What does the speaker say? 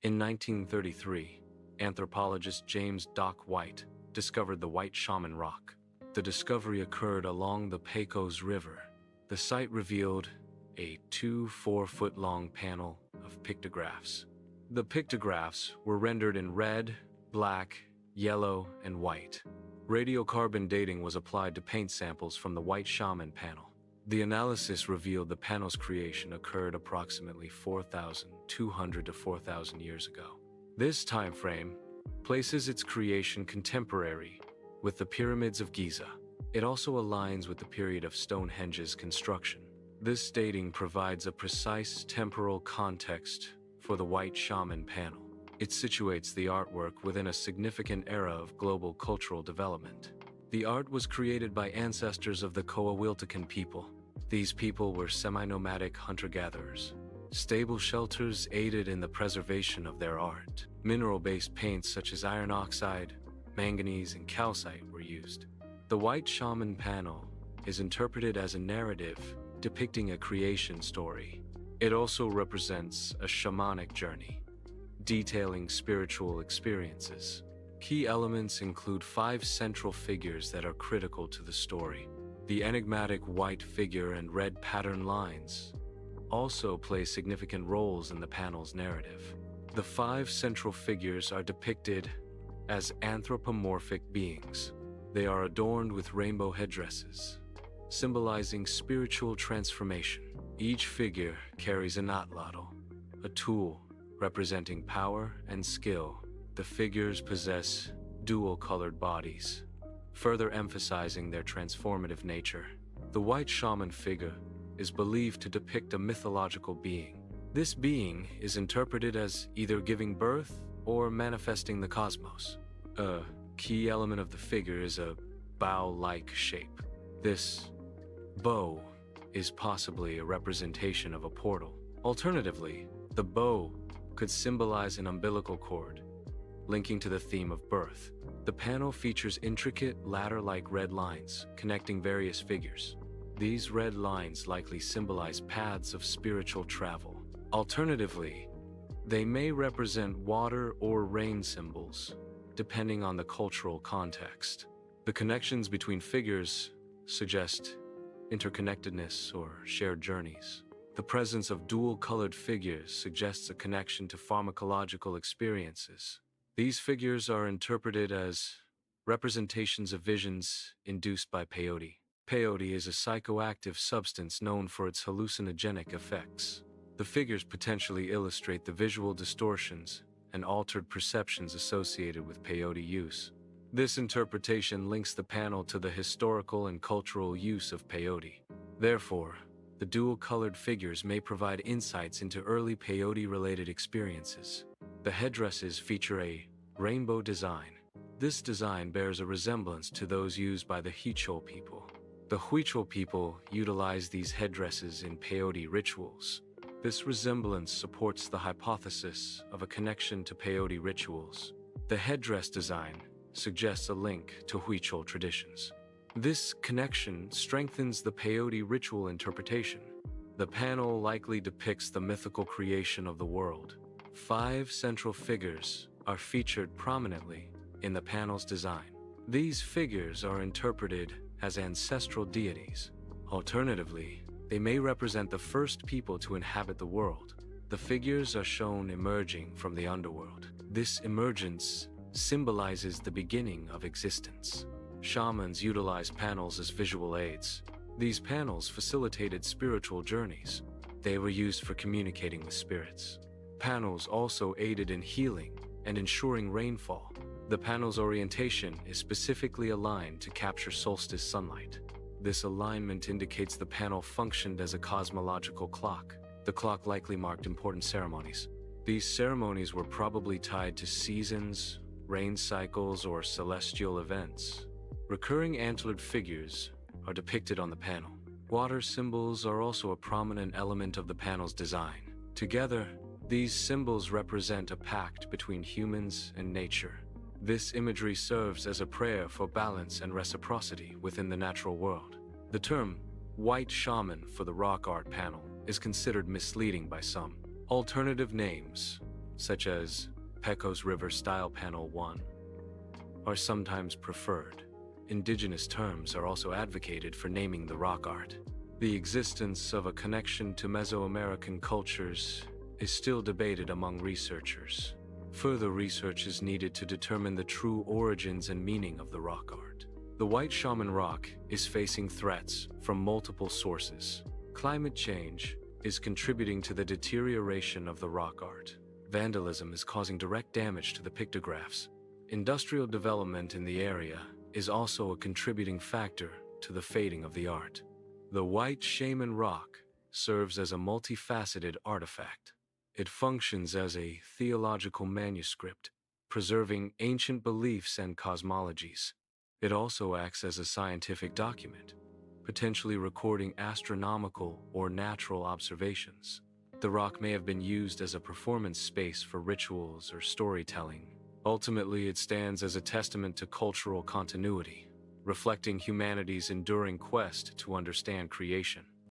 In 1933, anthropologist James Doc White discovered the White Shaman Rock. The discovery occurred along the Pecos River. The site revealed a 4-foot-long panel of pictographs. The pictographs were rendered in red, black, yellow, and white. Radiocarbon dating was applied to paint samples from the White Shaman panel. The analysis revealed the panel's creation occurred approximately 4,200 to 4,000 years ago. This time frame places its creation contemporary with the pyramids of Giza. It also aligns with the period of Stonehenge's construction. This dating provides a precise temporal context for the White Shaman panel. It situates the artwork within a significant era of global cultural development. The art was created by ancestors of the Coahuiltecan people. These people were semi-nomadic hunter-gatherers. Stable shelters aided in the preservation of their art. Mineral-based paints such as iron oxide, manganese, and calcite were used. The White Shaman panel is interpreted as a narrative depicting a creation story. It also represents a shamanic journey, detailing spiritual experiences. Key elements include 5 central figures that are critical to the story. The enigmatic white figure and red pattern lines also play significant roles in the panel's narrative. The 5 central figures are depicted as anthropomorphic beings. They are adorned with rainbow headdresses, symbolizing spiritual transformation. Each figure carries an atlatl, a tool representing power and skill. The figures possess dual-colored bodies, further emphasizing their transformative nature. The White Shaman figure is believed to depict a mythological being. This being is interpreted as either giving birth or manifesting the cosmos. A key element of the figure is a bow-like shape. This bow is possibly a representation of a portal. Alternatively, the bow could symbolize an umbilical cord, linking to the theme of birth. The panel features intricate ladder-like red lines connecting various figures. These red lines likely symbolize paths of spiritual travel. Alternatively, they may represent water or rain symbols, depending on the cultural context. The connections between figures suggest interconnectedness or shared journeys. The presence of dual-colored figures suggests a connection to pharmacological experiences. These figures are interpreted as representations of visions induced by peyote. Peyote is a psychoactive substance known for its hallucinogenic effects. The figures potentially illustrate the visual distortions and altered perceptions associated with peyote use. This interpretation links the panel to the historical and cultural use of peyote. Therefore, the dual-colored figures may provide insights into early peyote-related experiences. The headdresses feature a rainbow design. This design bears a resemblance to those used by the Huichol people. The Huichol people utilize these headdresses in peyote rituals. This resemblance supports the hypothesis of a connection to peyote rituals. The headdress design suggests a link to Huichol traditions. This connection strengthens the peyote ritual interpretation. The panel likely depicts the mythical creation of the world. 5 central figures are featured prominently in the panel's design. These figures are interpreted as ancestral deities. Alternatively, they may represent the first people to inhabit the world. The figures are shown emerging from the underworld. This emergence symbolizes the beginning of existence. Shamans utilize panels as visual aids. These panels facilitated spiritual journeys. They were used for communicating with spirits. Panels also aided in healing and ensuring rainfall. The panel's orientation is specifically aligned to capture solstice sunlight. This alignment indicates the panel functioned as a cosmological clock. The clock likely marked important ceremonies. These ceremonies were probably tied to seasons, rain cycles, or celestial events. Recurring antlered figures are depicted on the panel. Water symbols are also a prominent element of the panel's design. Together, these symbols represent a pact between humans and nature. This imagery serves as a prayer for balance and reciprocity within the natural world. The term White Shaman for the rock art panel is considered misleading by some. Alternative names such as Pecos River Style Panel 1, are sometimes preferred. Indigenous terms are also advocated for naming the rock art. The existence of a connection to Mesoamerican cultures is still debated among researchers. Further research is needed to determine the true origins and meaning of the rock art. The White Shaman Rock is facing threats from multiple sources. Climate change is contributing to the deterioration of the rock art. Vandalism is causing direct damage to the pictographs. Industrial development in the area is also a contributing factor to the fading of the art. The White Shaman Rock serves as a multifaceted artifact. It functions as a theological manuscript, preserving ancient beliefs and cosmologies. It also acts as a scientific document, potentially recording astronomical or natural observations. The rock may have been used as a performance space for rituals or storytelling. Ultimately, it stands as a testament to cultural continuity, reflecting humanity's enduring quest to understand creation.